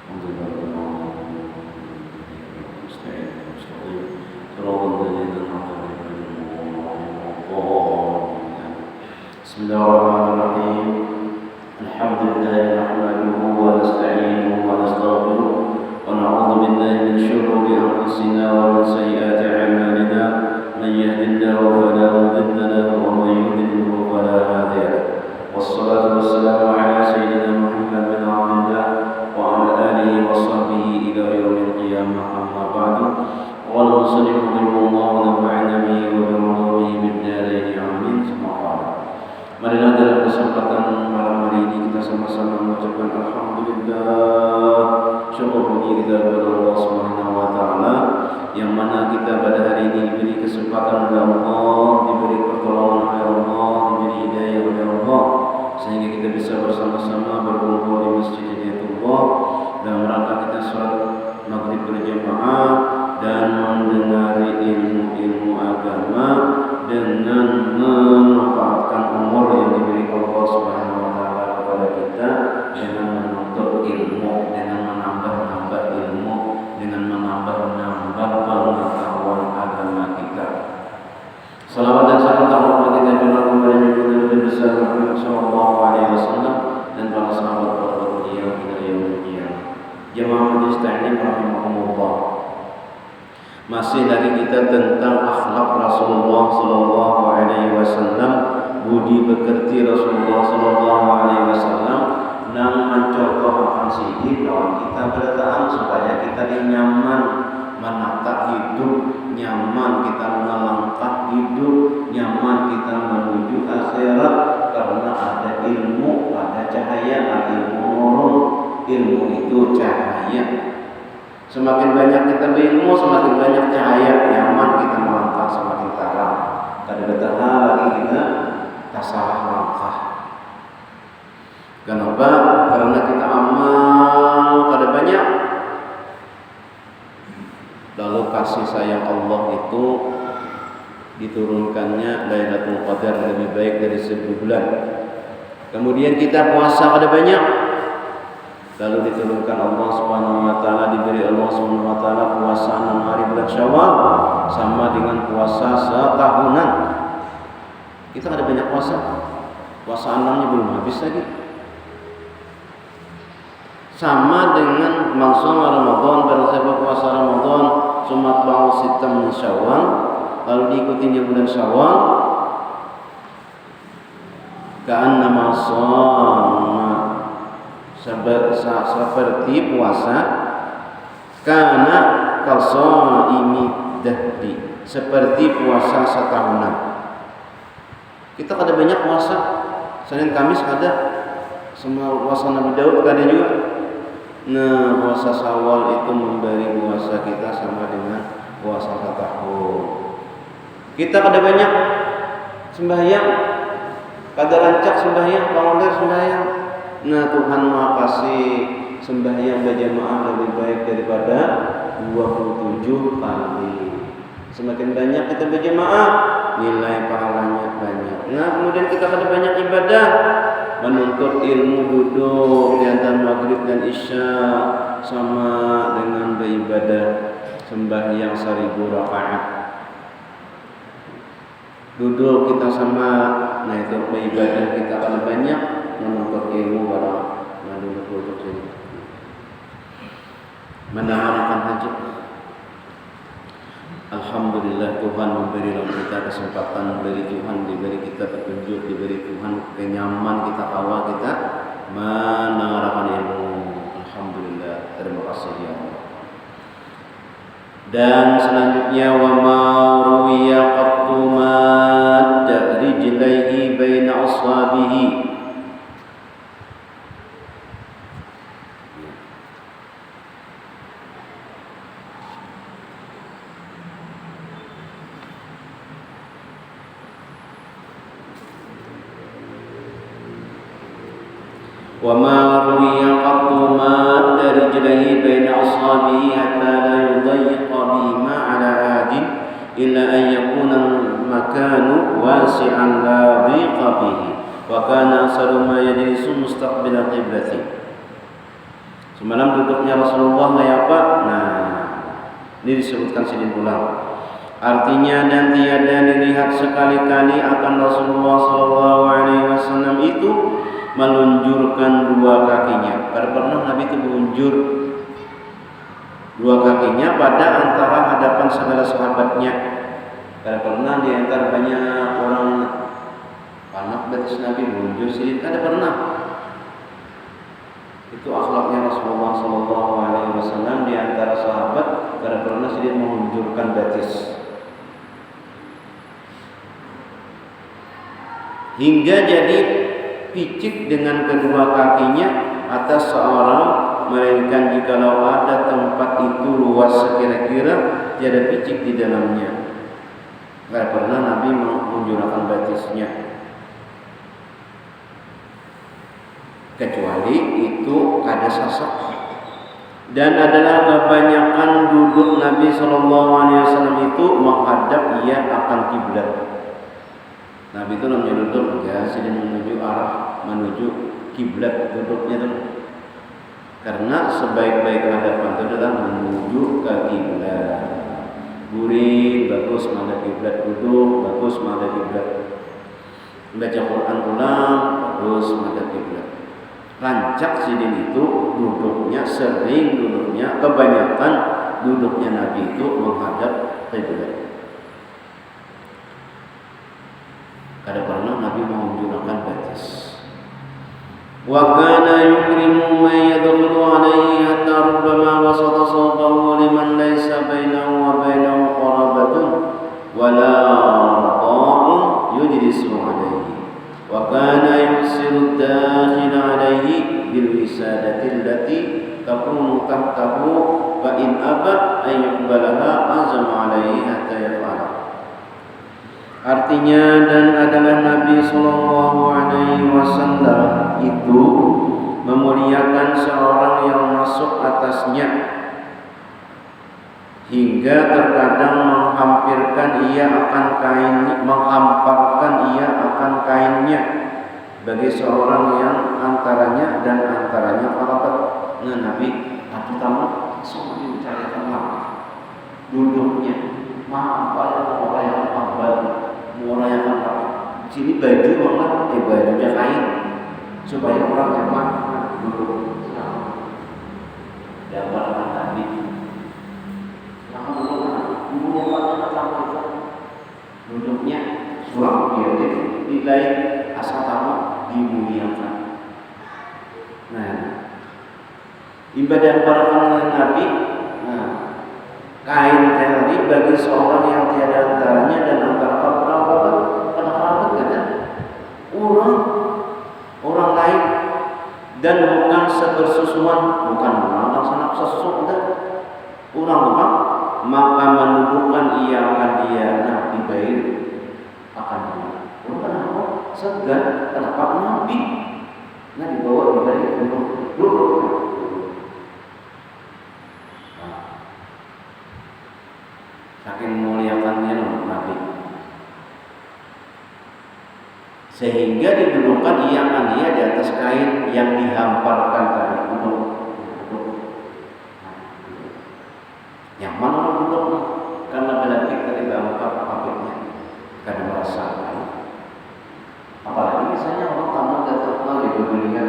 Bismillahirrahmanirrahim. Alhamdulillah nahmaduhu wa nasta'inuhu wa nastaghfiruh wa na'udzu billahi min shururi anfusina wa min sayyiati a'malina. Man yahdihillahu fala mudilla lahu wa man yudlil fala hadiya lahu. Wassalatu wassalamu ala sayyidina Muhammad bin Abdillah wa ala alihi wa sahbihi ila yaumil qiyamah. Amma ba'du. Qala musannif rahimahullah wa nafa'ana bihi wa bi ulumihi bid darain. Amin. Marilah dalam kesempatan malam hari ini kita sama-sama mengucapkan alhamdulillah, syukur puji kita kepada Allah Subhanahu wa taala yang mana kita pada hari ini diberi kesempatan oleh Allah, diberi pertolongan oleh Allah, diberi hidayah oleh Allah sehingga kita bisa bersama-sama berkumpul di Masjid Hidayatullah dalam rangka kita salat maghrib berjamaah dan mendengar ilmu-ilmu agama dengan memanfaatkan umur yang diberi Allah Subhanahu wa taala kepada kita dengan menuntut ilmu, dengan menambah-nambah ilmu, dengan menambah-nambah pengetahuan agama kita. Salawat dan salam kepada kita kepada Nabi besar Muhammad sallallahu alaihi wasallam dan para sahabat beliau hingga yaumil qiyamah. Jamaah majelis ta'lim rahimakumullah. Masih lagi kita tentang akhlak Rasulullah sallallahu alaihi wasallam, budi pekerti Rasulullah sallallahu alaihi wasallam yang mencontohkan sedikit dalam kita bertahan supaya kita nyaman menata hidup, nyaman kita melangkah hidup, nyaman kita menuju akhirat karena ada ilmu, ada cahaya, ada ilmu nurun. Ilmu itu cahaya. Semakin banyak kita berilmu, semakin banyak cahaya, nyaman kita melangkah, semakin terang. Kadang-kadang lagi kita tak salah langkah. Kenapa? Karena kita amal kada banyak. Lalu kasih sayang Allah itu diturunkannya Lailatul Qadar lebih baik dari 1000 bulan. Kemudian kita puasa kada banyak. Lalu diturunkan Allah Subhanahu wa taala, diberi Allah Subhanahu wa taala puasa 6 hari bulan Syawal sama dengan puasa setahunan. Kita ada banyak puasa. Puasa 6-nya belum habis lagi. Sama dengan maksum Ramadan, pada siapa puasa Ramadan sumat ba'u sitam min Syawal, lalu diikutinya bulan Syawal. Ka'annama shoma, seperti puasa, karena qasaimi dahri, seperti puasa setahunan. Kita kada banyak puasa, Senin Kamis kada, semua puasa Nabi Daud kada juga. Nah, puasa Syawal itu memberi puasa kita sama dengan puasa setahun. Kita kada banyak sembahyang, kada rancak sembahyang, bangun sembahyang. Nah, Tuhan Maha kasih sembahyang berjamaah lebih baik daripada 27 kali. Semakin banyak kita berjamaah, nilai pahalanya banyak. Nah, kemudian kita ada banyak ibadah, menuntut ilmu, duduk di antara maghrib dan isya sama dengan beribadah sembahyang 1000 rakaat. Duduk kita sama, nah itu beribadah kita kalau banyak, menuntut ilmu barang menuntut ilmu, menanamkan haji. Alhamdulillah Tuhan memberi kita kesempatan, diberi Tuhan, diberi kita petunjuk, diberi Tuhan kenyaman kita awal kita menanamkan ilmu. Alhamdulillah, terima kasih ya Allah. Dan selanjutnya wa ma ruwiya qattu madda rijlaihi baina ashabihi. Wa ma ruwiya qattu madda rijlaihi baina ashabihi hatta la yudayyiqa bihima ala adin illa an yakuna makanu wasi'an la dhiqa bihi wa kana asalu ma yajlisu mustaqbil qiblati. Semalam duduknya Rasulullah kayak apa? Nah, ini disebutkan sidin ulang. Artinya dan tiada dilihat sekali-kali akan Rasulullah SAW itu melunjurkan dua kakinya. Karena pernah Nabi itu melunjur dua kakinya pada antara hadapan segala sahabatnya. Karena pernah di antara banyak orang anak batis Nabi melunjur sidin, ada pernah. Itu akhlaknya Rasulullah SAW di antara sahabat, karena pernah sidin menunjukkan batis. Hingga jadi picik dengan kedua kakinya atas seorang, melainkan jikalau ada tempat itu luas sekira-kira tiada picik di dalamnya. Karena pernah Nabi menunjukkan batisnya. Kecuali itu ada sasak. Dan adalah kebanyakan duduk Nabi SAW itu menghadap ia akan kiblat. Nabi itu namanya duduk ya, sedang menuju arah, menuju kiblat duduknya itu. Karena sebaik-baik hadapan itu adalah menuju ke kiblat. Gurih, bagus menghadap kiblat, duduk, bagus menghadap kiblat. Baca Quran ulang, bagus menghadap kiblat. Rancak sidin itu duduknya, sering duduknya, kebanyakan duduknya Nabi itu menghadap kiblat. Kada pernah Nabi menggunakan batis. Wa kana yukrimu man yadkhulu alaihi hatta rubbama wasata sawbahu liman laysa bainahu wa bainahu qarabatun wala ta'un yujlisu alaihi. Wa kana yusiru dakhil alaihi bil wisadati allati takunu tahtahu fa in aba an yuqbalaha azama alaihi hatta yaf'ala. Artinya, dan adalah Nabi SAW itu memuliakan seorang yang masuk atasnya, hingga terkadang menghamparkan ia akan kainnya bagi seorang yang antaranya dan antaranya kerabat. Nah, Nabi pertama langsung dibicarakan duduknya, apa yang abad merayakan sini baju banget, bajunya kain supaya orang nyaman duduk. Gambaran tadi duduknya suram biar nilai asal tamu dimuliakan. Nah, ibadah para pengenal Nabi, kain tadi bagi seorang yang tiada antaranya dan antara kerabat kan orang lain, dan bukan sebersusuan, bukan orang sanak sesuatu dan orang, maka menundukkan ia akan dia dibayar akan dia. Kenapa? Segan, kenapa Nabi? Dibawa dibayar untuk duduk. Saking muliakannya Nabi, sehingga didudukkan ia akan dia di atas kain yang dihamparkan tadi untuk nyaman orang duduk, karena berarti tadi dihampar paketnya karena merasa baik. Apalagi misalnya orang tamu datang lagi berlihat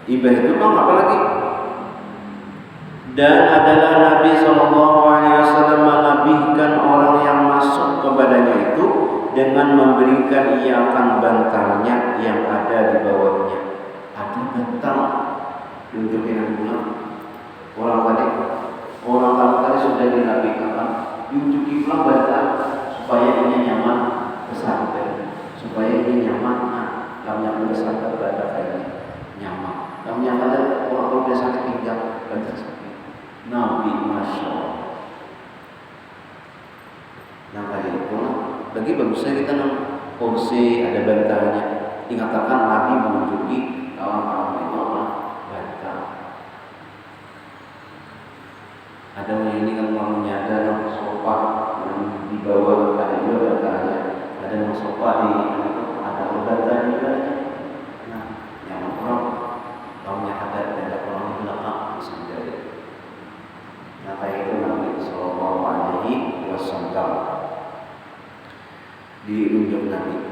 ibadah itu apalagi. Dan adalah Nabi SAW melebihkan orang yang masuk kepadanya itu dengan memberikan ia akan bantalnya yang ada di bawahnya. Ada bantal diunjukin pulang. Orang tadi sudah dinabikan, diunjukin pulang bantal supaya ini nyaman pesantren, supaya ini nyaman. Kamu yang pesantren berada kayak nyaman. Kamu yang ada orang biasa tinggal bantal. Nabi Masya Allah. Nah kali itu lagi bagusnya kita kursi ada bantalnya. Dikatakan Nabi mengunjungi kawan-kawan itu bantal. Ada ini kan uangnya, ada sofa yang di bawah, ada juga bantalnya. Ada sofa di ada bantalnya juga. Nah yang orang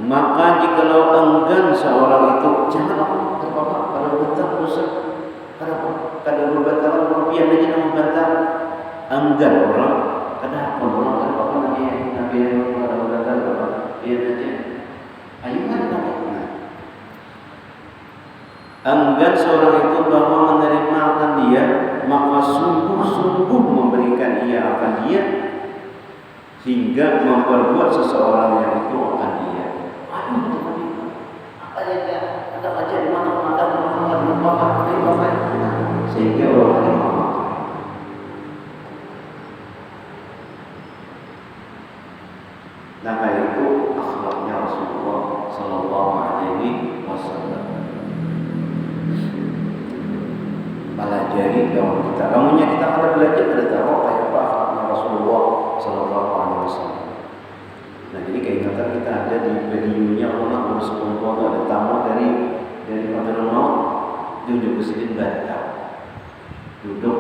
Maka jikalau enggan seorang itu, jangan aku terbawa pada bantah dosa, pada berbantahan rupiah aja nama bantah. Enggan orang, kada orang terbawa lagi nabi pada bantah orang, dia aja. Ayuhan kamu. Enggan seorang itu bahwa menerima akan dia, maka sungguh-sungguh memberikan ia akan dia, hingga memperbuat seseorang yang itu akan dia. Ada aja di mata sehingga orang yang nah itu akhlaknya Rasulullah Sallallahu Alaihi Wasallam. Pelajari dalam kita. Kamunya kita kalau belajar ada tahu kayak apa akhlaknya Rasulullah Sallallahu Alaihi Wasallam. Nah jadi keingatan kita ada di videonya Allah urus kumpul ada tamu dari Padang Mau duduk ke sini bantah, duduk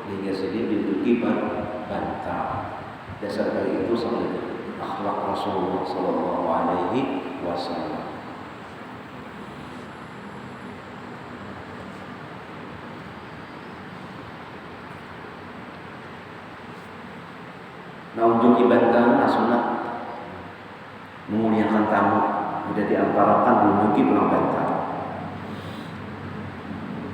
hingga sini duduki bantah. Dasar dari itu sampai akhlak Rasulullah Sallallahu Alaihi Wasallam. Nah untuk ibadah sunat memuliakan tamu tidak diamparakan menunjuki pulang bantah.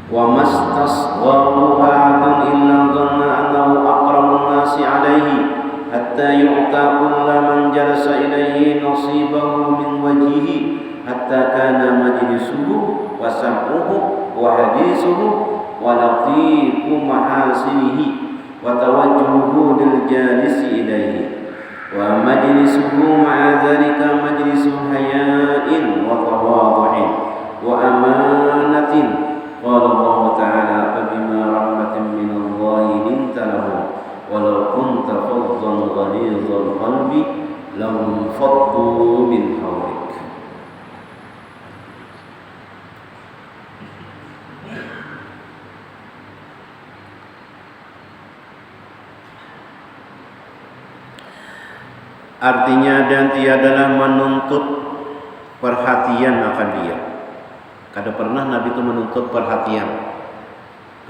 Wa mastasgharu hadun illa dhanna annahu aqramun nasi alaihi hatta yu'ta kullu man jalasa ilaihi nasibahu min wajhihi hatta kana majlisuhu wa sam'uhu wa hadithuhu wa latifu mahasinihi wa tawajjuhu lil jalisi ilaihi wa majlisuhu ma'a dhalika majlisu haya'in wa tawadhu'in wa amanatin. Qala Allah Ta'ala fabima rahmatin min Allah linta lahum walau kunta faddan ghalidhal qalbi lam faddu min hawlik. Artinya dan tiadalah menuntut perhatian akan dia. Kada pernah Nabi itu menuntut perhatian.